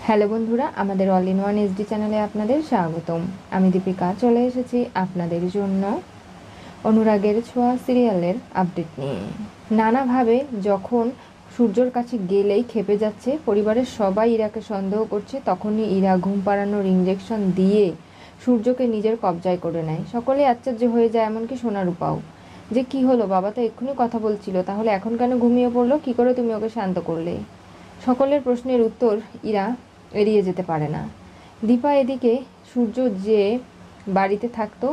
Hello বন্ধুরা, আমাদের all in one SD চ্যানেলে আপনাদের স্বাগতম। আমি দীপিকা চলে এসেছি আপনাদের জন্য অনুরাগের ছোঁয়া সিরিয়ালের আপডেট নিয়ে। নানাভাবে যখন সূর্যর কাছে গেলেই খেপে যাচ্ছে, পরিবারের সবাই ইরাকে সন্দেহ করছে, তখনই ইরা ঘুম পাড়ানোর ইঞ্জেকশন দিয়ে সূর্যকে নিজের কবজায় করে নেয়। সকলেই আশ্চর্য হয়ে যায়, এমনকি সোনারূপাও, যে কি হলো, বাবা তো এক্ষুনি কথা বলছিল, তাহলে এখন কেন ঘুমিয়ে পড়লো, কি করে তুমি ওকে শান্ত করলে? সকলের প্রশ্নের উত্তর ইরা এড়িয়ে যেতে পারে না। দীপা এদিকে সূর্য যে বাড়িতে থাকতো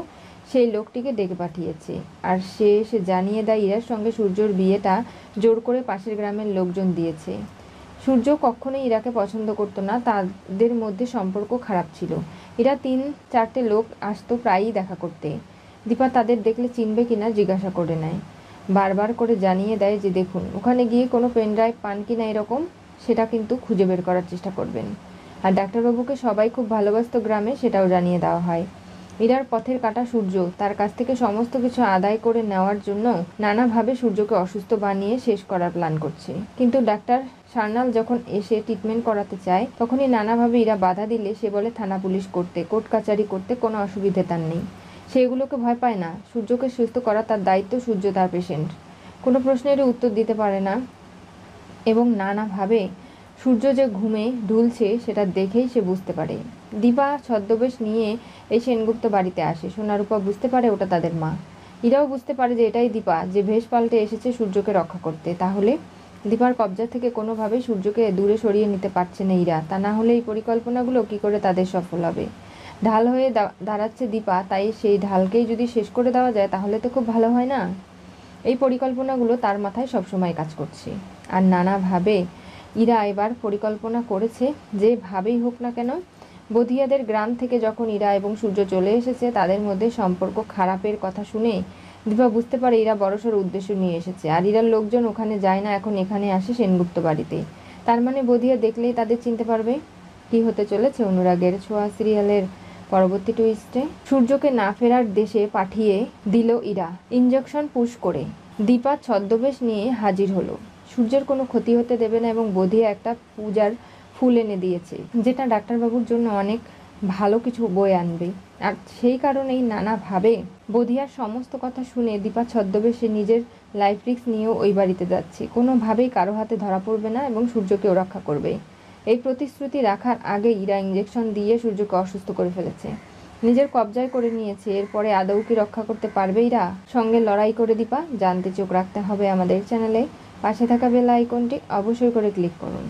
সেই লোকটিকে ডেকে পাঠিয়েছে, আর সে এসে জানিয়ে দেয় ইরার সঙ্গে সূর্যর বিয়েটা জোর করে পাশের গ্রামের লোকজন দিয়েছে। সূর্য কখনোই ইরাকে পছন্দ করতো না, তাদের মধ্যে সম্পর্ক খারাপ ছিল। এরা 3-4টে লোক আসতো প্রায়ই দেখা করতে। দীপা তাদের দেখলে চিনবে কিনা জিজ্ঞাসা করে নেয়, বারবার করে জানিয়ে দেয় যে দেখুন, ওখানে গিয়ে কোনো পেন ড্রাইভ পান কিনা এরকম, সেটা কিন্তু খুঁজে বের করার চেষ্টা করবেন। আর ডাক্তারবাবুকে সবাই খুব ভালোবাসত গ্রামে, সেটাও জানিয়ে দেওয়া হয়। ইরার পথের কাঁটা সূর্য তার কাছ থেকে সমস্ত কিছু আদায় করে নেওয়ার জন্য নানাভাবে সূর্যকে অসুস্থ বানিয়ে শেষ করার প্ল্যান করছে। কিন্তু ডাক্তার সার্নাল যখন এসে ট্রিটমেন্ট করাতে চায়, তখনই নানাভাবে ইরা বাধা দিলে সে বলে থানা পুলিশ করতে, কোর্ট কাচারি করতে কোনো অসুবিধে তার নেই। সেগুলোকে ভয় পায় না, সূর্যকে সুস্থ করা তার দায়িত্ব, সূর্য তার পেশেন্ট। কোনো প্রশ্নেরই উত্তর দিতে পারে না এবং নানাভাবে সূর্য যে ঘুমে ঢুলছে সেটা দেখেই সে বুঝতে পারে। দীপা ছদ্মবেশ নিয়ে এই সেনগুপ্ত বাড়িতে আসে। সোনারূপা বুঝতে পারে ওটা তাদের মা। ইরাও বুঝতে পারে যে এটাই দীপা, যে ভেষ পাল্টে এসেছে সূর্যকে রক্ষা করতে। তাহলে দীপার কবজা থেকে কোনোভাবেই সূর্যকে দূরে সরিয়ে নিতে পারছে না ইরা। তা না হলে এই পরিকল্পনাগুলো কী করে তাদের সফল হবে? ঢাল হয়ে দাঁড়াচ্ছে দীপা, তাই সেই ঢালকেই যদি শেষ করে দেওয়া যায় তাহলে তো খুব ভালো হয় না? এই পরিকল্পনাগুলো তার মাথায় সবসময় কাজ করছে। আর নানাভাবে ইরা এবার পরিকল্পনা করেছে, যেভাবেই হোক না কেন, বধিয়াদের গ্রাম থেকে যখন ইরা এবং সূর্য চলে এসেছে, তাদের মধ্যে সম্পর্ক খারাপের কথা শুনে দীপা বুঝতে পারে ইরা বড়সড় উদ্দেশ্য নিয়ে এসেছে। আর ইরার লোকজন ওখানে যায় না, এখন এখানে আসে সেনগুপ্ত বাড়িতে। তার মানে বধিয়া দেখলেই তাদের চিনতে পারবে। কি হতে চলেছে অনুরাগের ছোঁয়া সিরিয়ালের পরবর্তী টুইস্টে? সূর্যকে না ফেরার দেশে পাঠিয়ে দিল ইরা ইঞ্জেকশন পুশ করে। দীপা ছদ্মবেশ নিয়ে হাজির হলো। সূর্যের কোনো ক্ষতি হতে দেবে না এবং বধিয়া একটা পূজার ফুল এনে দিয়েছে, যেটা ডাক্তারবাবুর জন্য অনেক ভালো কিছু বয়ে আনবে। আর সেই কারণেই নানাভাবে বধিয়ার সমস্ত কথা শুনে দীপা ছদ্মবেশে নিজের লাইফ রিস্ক নিয়েও ওই বাড়িতে যাচ্ছে। কোনোভাবেই কারো হাতে ধরা পড়বে না এবং সূর্যকেও রক্ষা করবে। এই প্রতিশ্রুতি রাখার আগে ইরা ইঞ্জেকশন দিয়ে সূর্যকে অসুস্থ করে ফেলেছে, নিজের কবজায় করে নিয়েছে। এরপরে আদৌ কি রক্ষা করতে পারবে ইরা? সঙ্গে লড়াই করে দীপা? জানতে চোখ রাখতে হবে আমাদের চ্যানেলে। পাশে থাকা বেল আইকনটি অবশ্যই করে ক্লিক করুন।